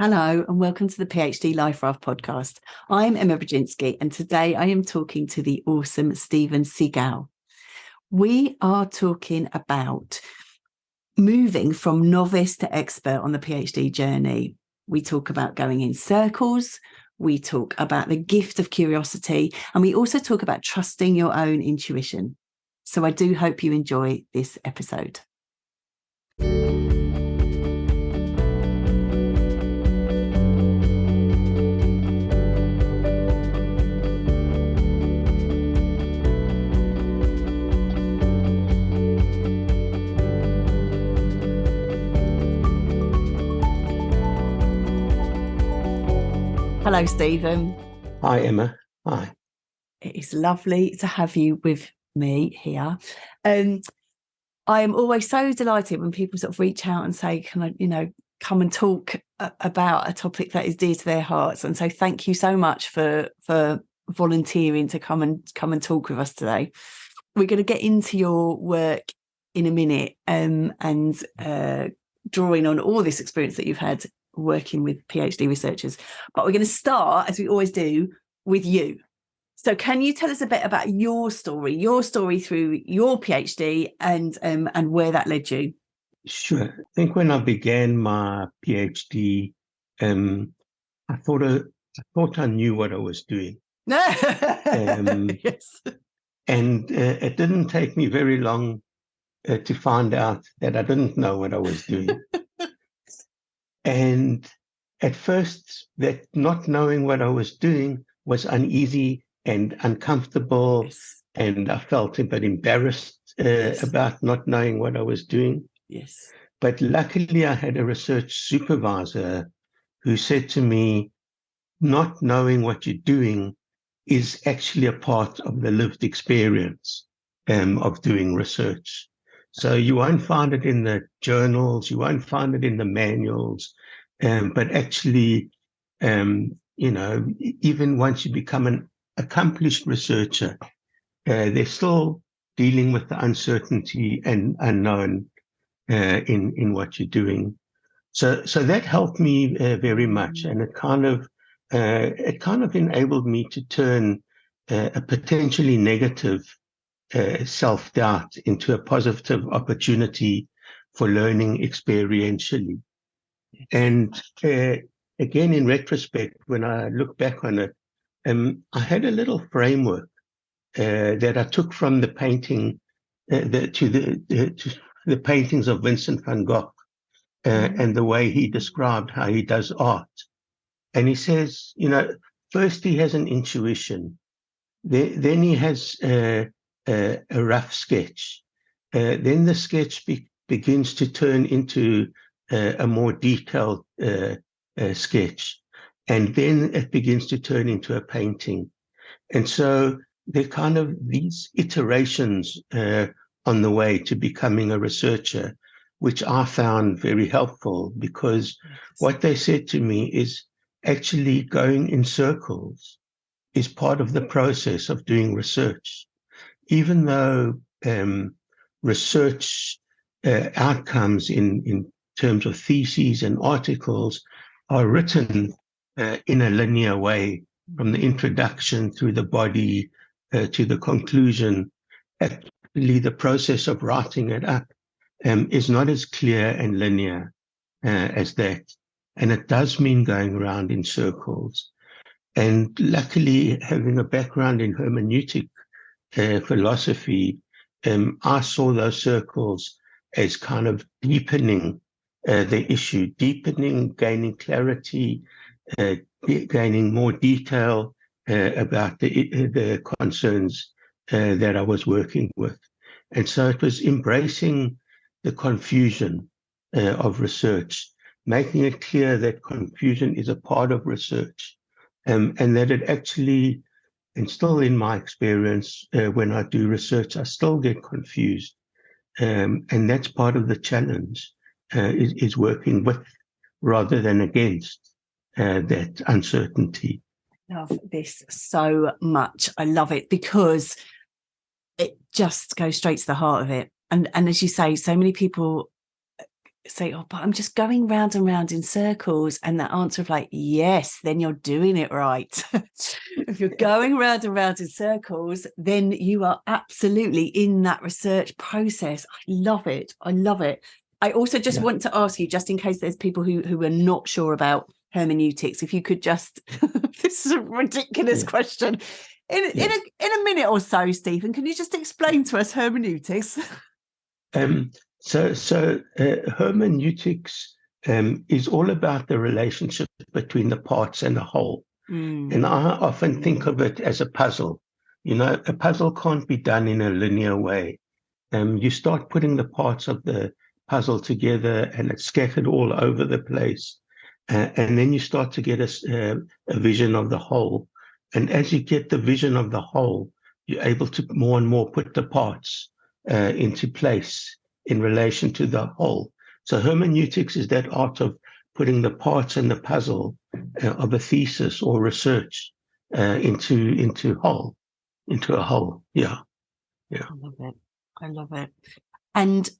Hello and welcome to the PhD Life Raft podcast. I'm Emma Brzezinski and today I am talking to the awesome Stephen Segal. We are talking about moving from novice to expert on the PhD journey. We talk about going in circles, we talk about the gift of curiosity, and we also talk about trusting your own intuition. So I do hope you enjoy this episode. Hello, Stephen. Hi, Emma. Hi. It is lovely to have you with me here. I am always so delighted when people sort of reach out and say, can I, come and talk about a topic that is dear to their hearts. And so thank you so much for volunteering to come and talk with us today. We're going to get into your work in a minute and drawing on all this experience that you've had working with PhD researchers. But we're going to start, as we always do, with you. So can you tell us a bit about your story through your PhD and where that led you? Sure. I think when I began my PhD, I thought I knew what I was doing. Yes. And it didn't take me very long to find out that I didn't know what I was doing. And at first, that not knowing what I was doing was uneasy and uncomfortable. Yes. And I felt a bit embarrassed Yes. about not knowing what I was doing. Yes. But luckily, I had a research supervisor who said to me, not knowing what you're doing is actually a part of the lived experience of doing research. So you won't find it in the journals, you won't find it in the manuals, but actually, even once you become an accomplished researcher, they're still dealing with the uncertainty and unknown in what you're doing. So that helped me very much, and it kind of enabled me to turn a potentially negative self-doubt into a positive opportunity for learning experientially. And again, in retrospect, when I look back on it, I had a little framework that I took from the painting to the paintings of Vincent van Gogh and the way he described how he does art. And he says, first he has an intuition, then he has a rough sketch, then the sketch begins to turn into a more detailed sketch, and then it begins to turn into a painting. And so they're kind of these iterations on the way to becoming a researcher, which I found very helpful, because what they said to me is actually going in circles is part of the process of doing research. Even though research outcomes in terms of theses and articles are written in a linear way, from the introduction through the body to the conclusion, actually the process of writing it up is not as clear and linear as that. And it does mean going around in circles. And luckily, having a background in hermeneutic philosophy, I saw those circles as kind of deepening the issue, gaining clarity, gaining more detail about the concerns that I was working with. And so it was embracing the confusion of research, making it clear that confusion is a part of research, and that it actually, and still in my experience, when I do research, I still get confused. And that's part of the challenge, is working with rather than against that uncertainty. I love this so much. I love it because it just goes straight to the heart of it. And as you say, so many people say, oh, but I'm just going round and round in circles, and that answer of like, yes, then you're doing it right. If you're going round and round in circles, then you are absolutely in that research process. I love it. I love it. I also just want to ask you, just in case there's people who are not sure about hermeneutics, if you could just, this is a ridiculous question. In a minute or so, Stephen, can you just explain to us hermeneutics? So hermeneutics is all about the relationship between the parts and the whole. And I often think of it as a puzzle. You know, a puzzle can't be done in a linear way. You start putting the parts of the puzzle together and it's scattered all over the place. And then you start to get a vision of the whole. And as you get the vision of the whole, you're able to more and more put the parts into place in relation to the whole. So hermeneutics is that art of putting the parts in the puzzle of a thesis or research into a whole. Yeah. I love it. And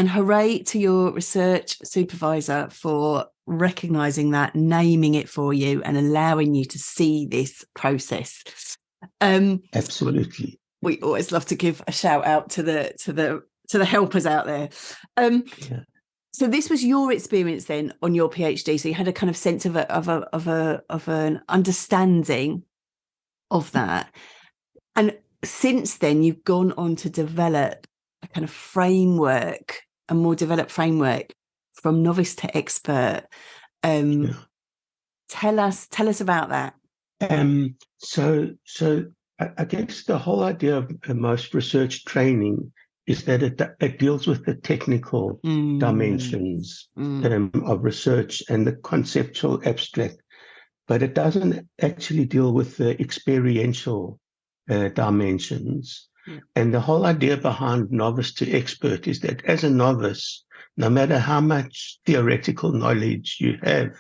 hooray to your research supervisor for recognizing that, naming it for you, and allowing you to see this process. Absolutely. We always love to give a shout out to the helpers out there. So this was your experience then on your PhD. So you had a kind of sense of an understanding of that. And since then, you've gone on to develop a kind of framework, a more developed framework from novice to expert. Tell us about that. So I guess the whole idea of most research training is that it deals with the technical dimensions of research and the conceptual abstract, but it doesn't actually deal with the experiential dimensions. And the whole idea behind novice to expert is that as a novice, no matter how much theoretical knowledge you have,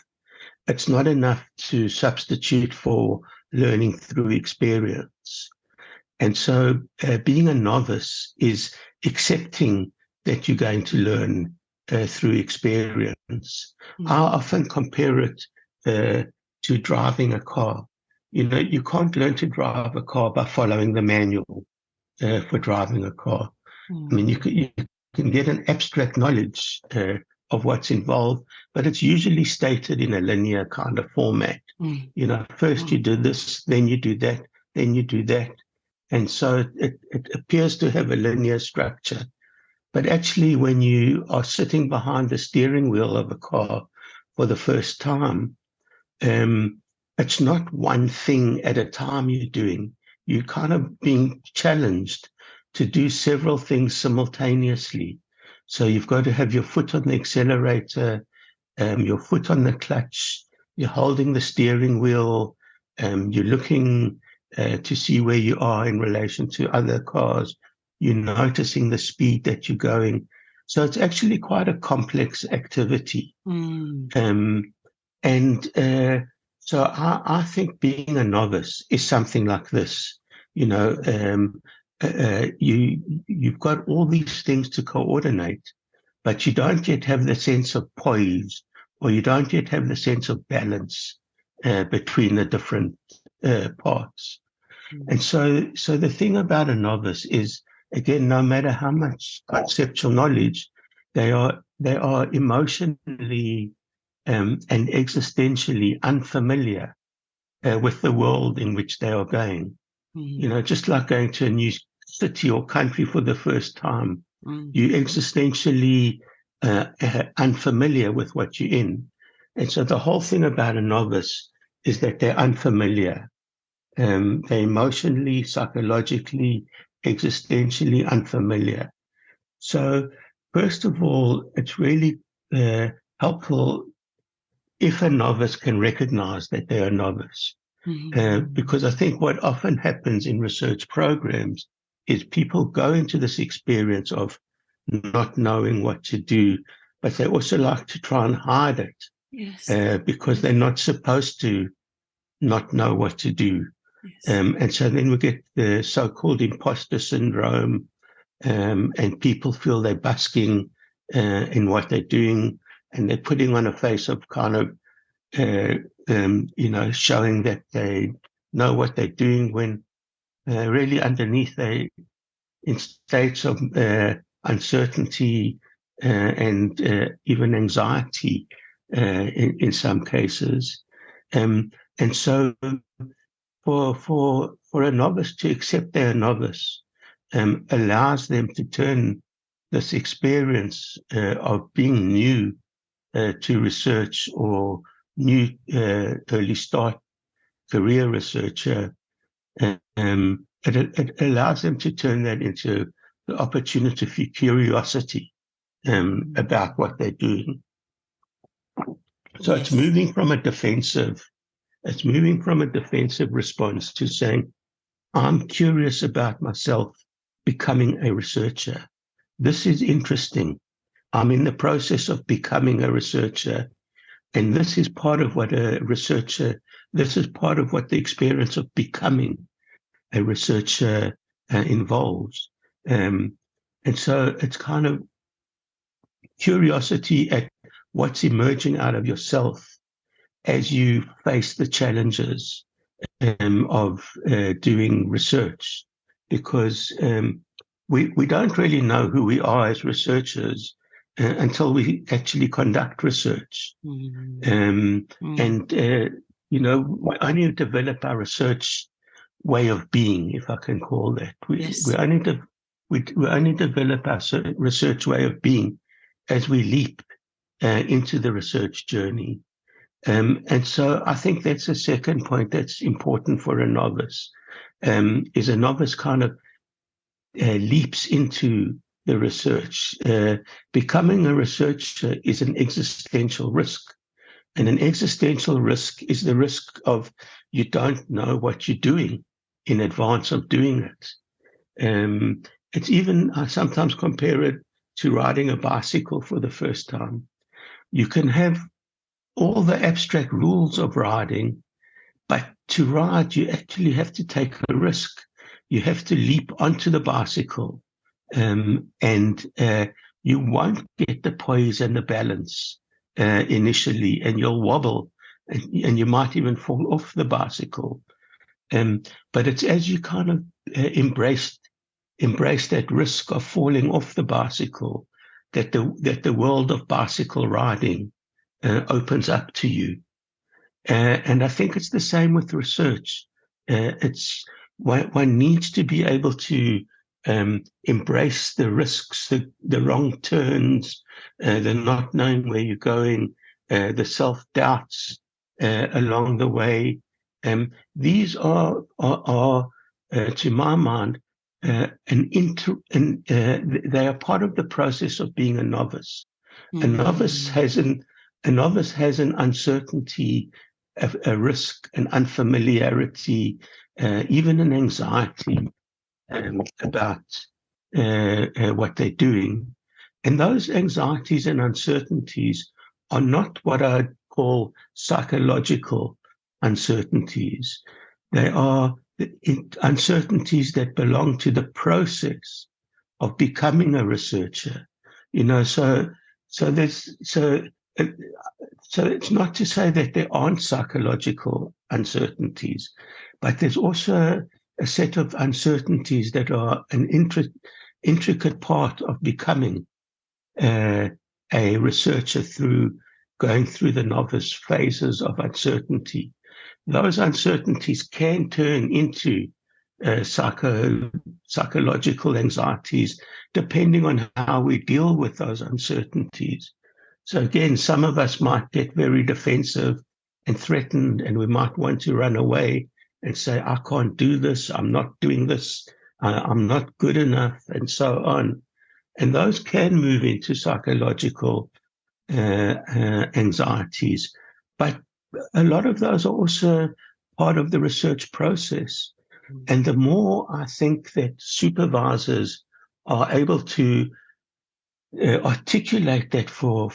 it's not enough to substitute for learning through experience. And so being a novice is accepting that you're going to learn through experience. I often compare it to driving a car. You know, you can't learn to drive a car by following the manual for driving a car. I mean, you can get an abstract knowledge of what's involved, but it's usually stated in a linear kind of format. You know, first you do this, then you do that, then you do that. And so it appears to have a linear structure. But actually, when you are sitting behind the steering wheel of a car for the first time, it's not one thing at a time you're doing. You're kind of being challenged to do several things simultaneously. So you've got to have your foot on the accelerator, your foot on the clutch, you're holding the steering wheel, you're looking to see where you are in relation to other cars, you're noticing the speed that you're going. So it's actually quite a complex activity. So I think being a novice is something like this. You know, you've got all these things to coordinate, but you don't yet have the sense of poise, or you don't yet have the sense of balance between the different parts. And so the thing about a novice is, again, no matter how much conceptual knowledge, they are emotionally and existentially unfamiliar with the world in which they are going. You know, just like going to a new city or country for the first time, you're existentially unfamiliar with what you're in. And so the whole thing about a novice is that they're unfamiliar. They're emotionally, psychologically, existentially unfamiliar. So first of all, it's really helpful if a novice can recognize that they're a novice. Because I think what often happens in research programs is people go into this experience of not knowing what to do, but they also like to try and hide it because they're not supposed to not know what to do. And so then we get the so-called imposter syndrome, and people feel they're busking in what they're doing, and they're putting on a face of kind of, showing that they know what they're doing, when really underneath they in states of uncertainty and even anxiety in some cases. And so for a novice to accept they're a novice allows them to turn this experience of being new to research, or new early start career researcher, it allows them to turn that into the opportunity for curiosity about what they're doing. So Yes. it's moving from a defensive response to saying, I'm curious about myself becoming a researcher. This is interesting. I'm in the process of becoming a researcher. And this is part of what this is part of what the experience of becoming a researcher involves. And so it's kind of curiosity at what's emerging out of yourself as you face the challenges of doing research, because we don't really know who we are as researchers until we actually conduct research. And we only develop our research way of being, if I can call that. We only develop our research way of being as we leap into the research journey. And so I think that's a second point that's important for a novice. Is a novice kind of leaps into the research. Becoming a researcher is an existential risk. And an existential risk is the risk of you don't know what you're doing in advance of doing it. It's even, I sometimes compare it to riding a bicycle for the first time. You can have all the abstract rules of riding, but to ride, you actually have to take a risk. You have to leap onto the bicycle, and you won't get the poise and the balance initially, and you'll wobble, and you might even fall off the bicycle. But it's as you kind of embrace that risk of falling off the bicycle that the world of bicycle riding opens up to you. And I think it's the same with research. It's one needs to be able to embrace the risks, the wrong turns, the not knowing where you're going, the self-doubts along the way. These are to my mind, they are part of the process of being a novice. A novice has an uncertainty, a risk, an unfamiliarity, even an anxiety about what they're doing. And those anxieties and uncertainties are not what I call psychological uncertainties. They are uncertainties that belong to the process of becoming a researcher. So it's not to say that there aren't psychological uncertainties, but there's also a set of uncertainties that are an intricate part of becoming a researcher through going through the novice phases of uncertainty. Those uncertainties can turn into psychological anxieties, depending on how we deal with those uncertainties. So again, some of us might get very defensive and threatened, and we might want to run away and say, I can't do this, I'm not doing this, I'm not good enough, and so on. And those can move into psychological anxieties. But a lot of those are also part of the research process. And the more I think that supervisors are able to articulate that for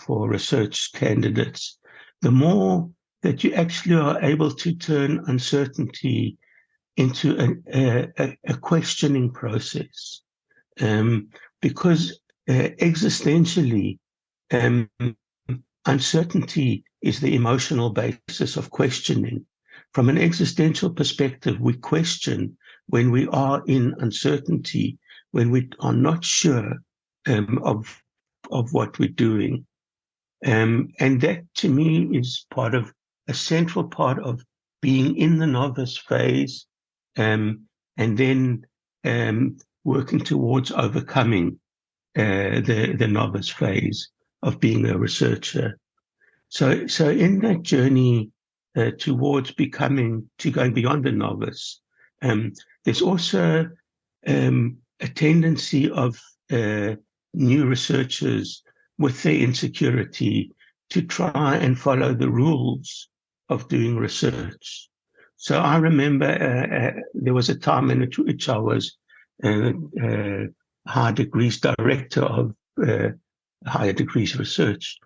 research candidates, the more that you actually are able to turn uncertainty into a questioning process. Because existentially, um, uncertainty is the emotional basis of questioning. From an existential perspective, we question when we are in uncertainty, when we are not sure of what we're doing. And that to me is a central part of being in the novice phase, and then working towards overcoming the novice phase of being a researcher. So in that journey towards going beyond the novice, there's also a tendency of new researchers with their insecurity to try and follow the rules of doing research. So I remember there was a time in which I was higher degrees director of higher degrees research.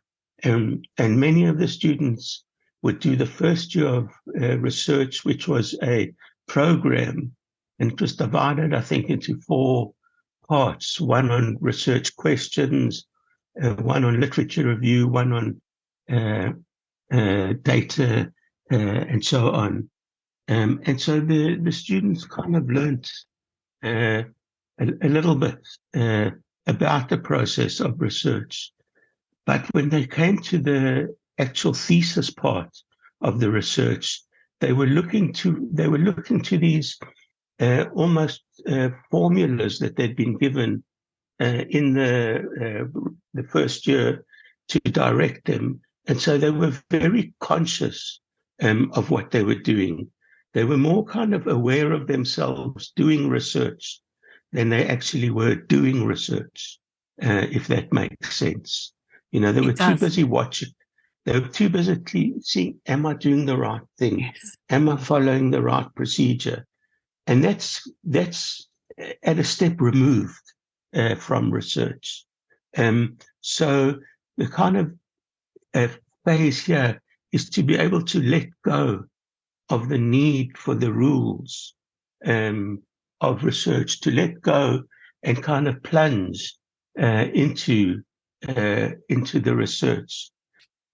And many of the students would do the first year of research, which was a program, and it was divided, I think, into 4 parts: one on research questions, one on literature review, one on data, and so on. And so the students kind of learnt a little bit about the process of research. But when they came to the actual thesis part of the research, they were looking to these almost formulas that they'd been given in the first year to direct them, and so they were very conscious of what they were doing. They were more kind of aware of themselves doing research than they actually were doing research, if that makes sense. You know, they were too busy watching. They were too busy seeing, am I doing the right thing? Yes. Am I following the right procedure? And that's at a step removed from research. So the kind of phase here is to be able to let go of the need for the rules of research, to let go and kind of plunge into the research.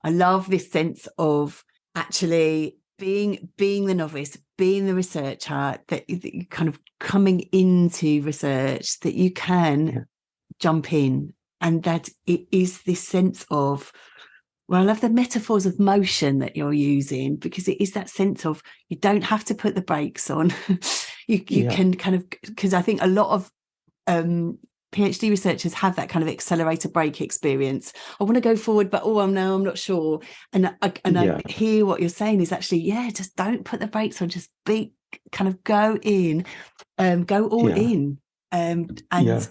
I love this sense of actually being the novice, being the researcher, that you kind of coming into research, that you can jump in, and that it is this sense of, well, I love the metaphors of motion that you're using, because it is that sense of you don't have to put the brakes on. you can kind of, because I think a lot of PhD researchers have that kind of accelerator brake experience. I want to go forward, but I'm not sure. And I hear what you're saying is actually, just don't put the brakes on, just go in, go all in. And I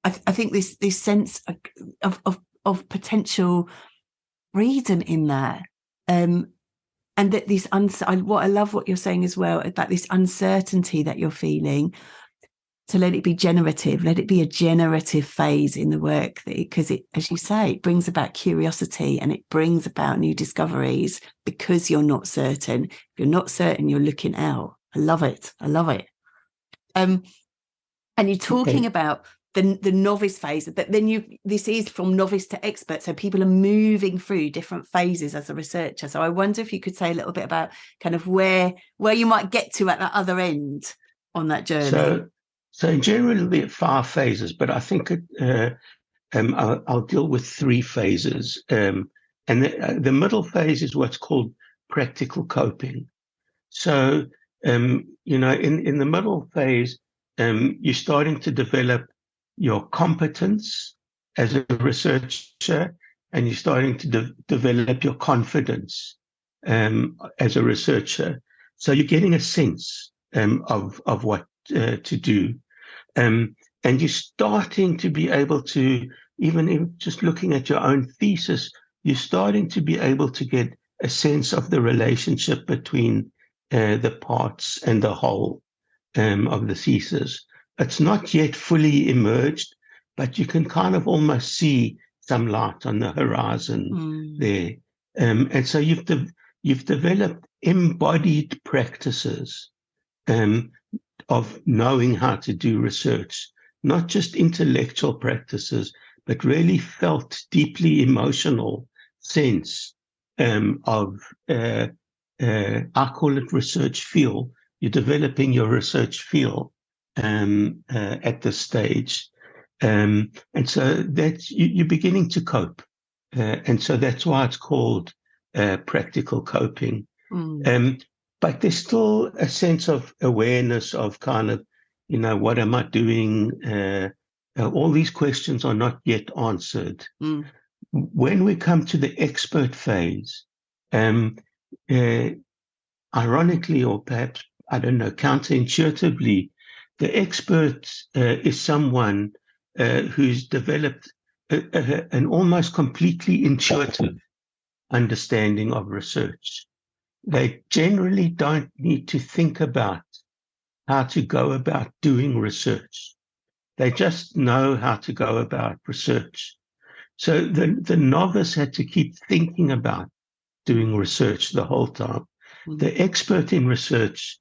think this sense of potential freedom in that, and that I love what you're saying as well about this uncertainty that you're feeling, to let it be generative, let it be a generative phase in the work, because it, as you say, it brings about curiosity and it brings about new discoveries, because you're not certain. If you're not certain, you're looking out. I love it. And you're talking about the novice phase, but then this is from novice to expert, so people are moving through different phases as a researcher. So I wonder if you could say a little bit about kind of where you might get to at that other end on that journey. So in general, there'll be 5 phases, but I think I'll deal with 3 phases. And the middle phase is what's called practical coping. So, in the middle phase, you're starting to develop your competence as a researcher, and you're starting to develop your confidence as a researcher. So you're getting a sense of what to do. And you're starting to be able to, even just looking at your own thesis, you're starting to be able to get a sense of the relationship between the parts and the whole of the thesis. It's not yet fully emerged, but you can kind of almost see some light on the horizon there. And so you've developed embodied practices of knowing how to do research, not just intellectual practices, but really felt deeply emotional sense of, I call it research feel. You're developing your research feel at this stage. And so that's, you're beginning to cope. And so that's why it's called practical coping. But there's still a sense of awareness of kind of, what am I doing? All these questions are not yet answered. When we come to the expert phase, ironically, or perhaps, I don't know, counterintuitively, the expert is someone who's developed an almost completely intuitive understanding of research. They generally don't need to think about how to go about doing research. They just know how to go about research. So the novice had to keep thinking about doing research the whole time. The expert in research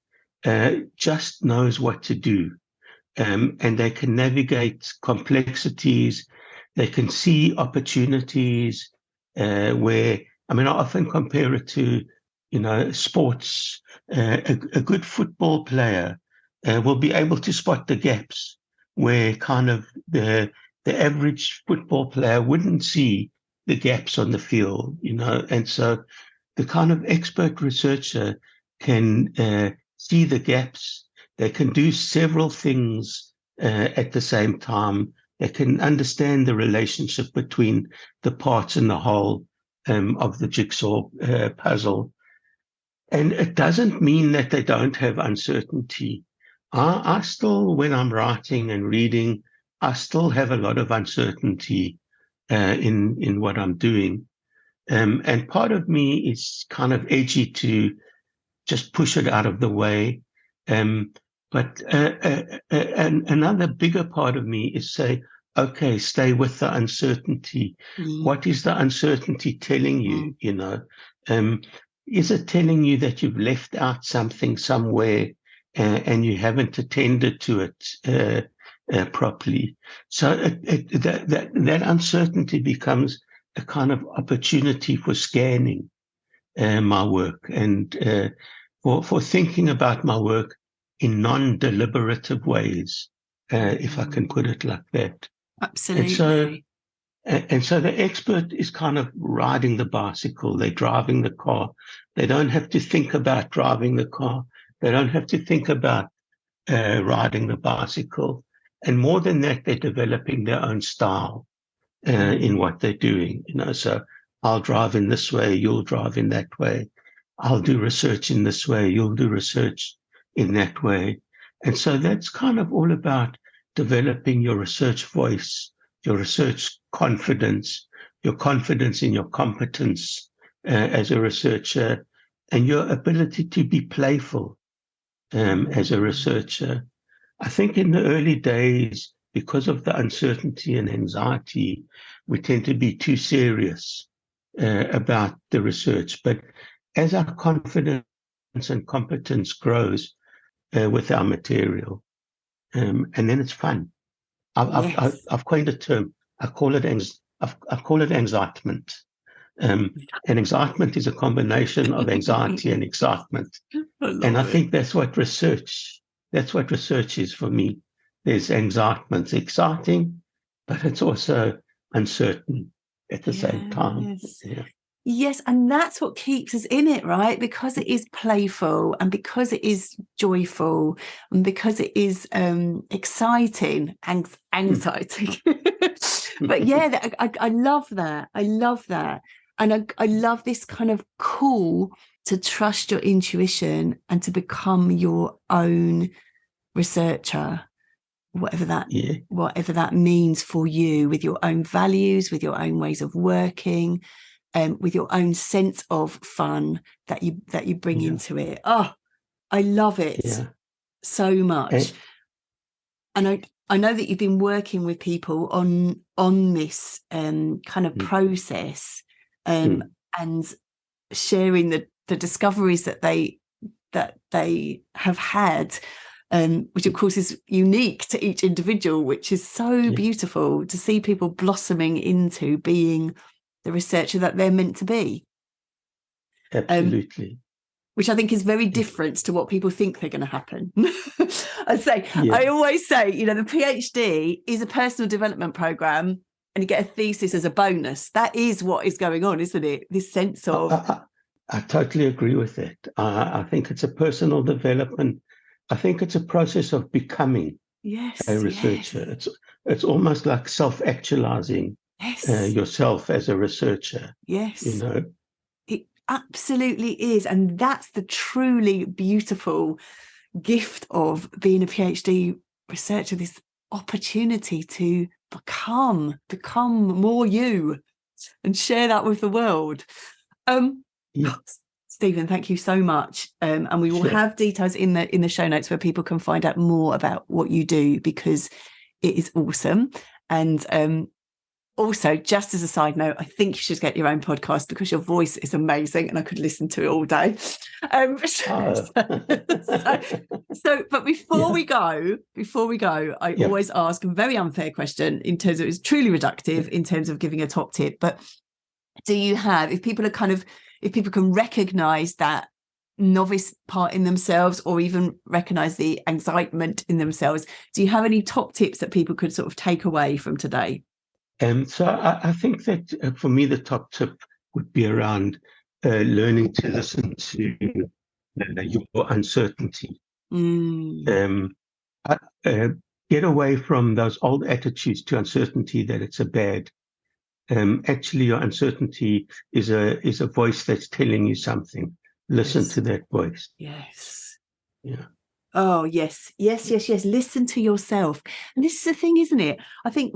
just knows what to do, and they can navigate complexities. They can see opportunities where, I often compare it to, sports. A good football player will be able to spot the gaps where kind of the average football player wouldn't see the gaps on the field, and so the kind of expert researcher can see the gaps. They can do several things at the same time. They can understand the relationship between the parts and the whole of the jigsaw puzzle. And it doesn't mean that they don't have uncertainty. I still, when I'm writing and reading, I still have a lot of uncertainty in what I'm doing. And part of me is kind of edgy to just push it out of the way. But another bigger part of me is say, okay, stay with the uncertainty. What is the uncertainty telling you, is it telling you that you've left out something somewhere and you haven't attended to it properly? So that uncertainty becomes a kind of opportunity for scanning my work and for thinking about my work in non-deliberative ways, if I can put it like that. Absolutely. And so the expert is kind of riding the bicycle. They're driving the car. They don't have to think about driving the car. They don't have to think about riding the bicycle. And more than that, they're developing their own style in what they're doing. So I'll drive in this way, you'll drive in that way. I'll do research in this way, you'll do research in that way. And so that's kind of all about developing your research voice, your research confidence, your confidence in your competence as a researcher, and your ability to be playful as a researcher. I think in the early days, because of the uncertainty and anxiety, we tend to be too serious about the research. But as our confidence and competence grows with our material, and then it's fun. I've coined a term. I call it excitement. And excitement is a combination of anxiety and excitement. I think that's what research is for me. There's excitement. It's exciting, but it's also uncertain at the same time. Yeah. Yes, and that's what keeps us in it, right? Because it is playful and because it is joyful and because it is exciting, anxiety. But yeah, I love that. I love that. And I love this kind of call to trust your intuition and to become your own researcher, whatever that means for you, with your own values, with your own ways of working. With your own sense of fun that you bring into it. Oh, I love it so much. And I know that you've been working with people on this kind of process and sharing the discoveries that they have had. which of course is unique to each individual, which is so beautiful to see people blossoming into being the researcher that they're meant to be. Absolutely. Which I think is very different to what people think they're going to happen. I always say, the PhD is a personal development program, and you get a thesis as a bonus. That is what is going on, isn't it? This sense of... I totally agree with it. I think it's a personal development. I think it's a process of becoming a researcher. It's almost like self-actualizing yourself as a researcher. Yes. It absolutely is. And that's the truly beautiful gift of being a PhD researcher, this opportunity to become more you and share that with the world. Stephen, thank you so much. And we will have details in the show notes where people can find out more about what you do, because it is awesome. And also, just as a side note, I think you should get your own podcast because your voice is amazing and I could listen to it all day. But before we go, I always ask a very unfair question in terms of, it's truly reductive in terms of giving a top tip. But do you have, if people can recognize that novice part in themselves, or even recognize the excitement in themselves, do you have any top tips that people could sort of take away from today? So I think that for me, the top tip would be around learning to listen to your uncertainty. Get away from those old attitudes to uncertainty that it's a bad. Actually, your uncertainty is a voice that's telling you something. Listen to that voice. Yes. Yeah. Oh, yes. Listen to yourself. And this is the thing, isn't it? I think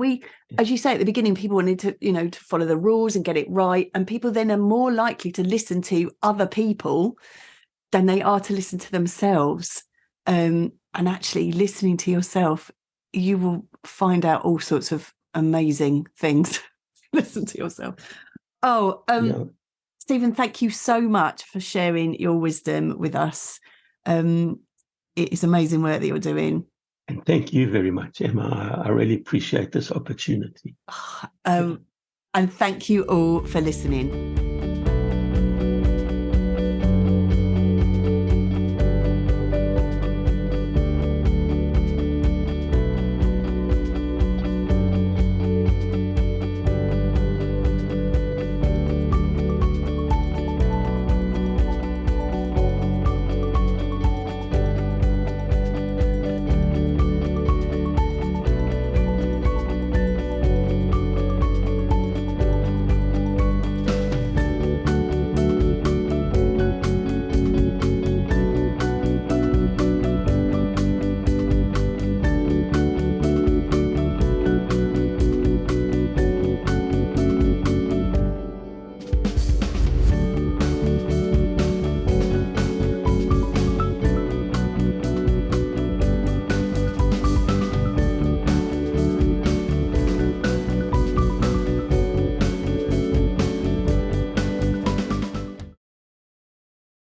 as you say at the beginning, people wanted to, to follow the rules and get it right. And people then are more likely to listen to other people than they are to listen to themselves. And actually listening to yourself, you will find out all sorts of amazing things. Listen to yourself. Stephen, thank you so much for sharing your wisdom with us. It is amazing work that you're doing. And thank you very much, Emma. I really appreciate this opportunity. And thank you all for listening.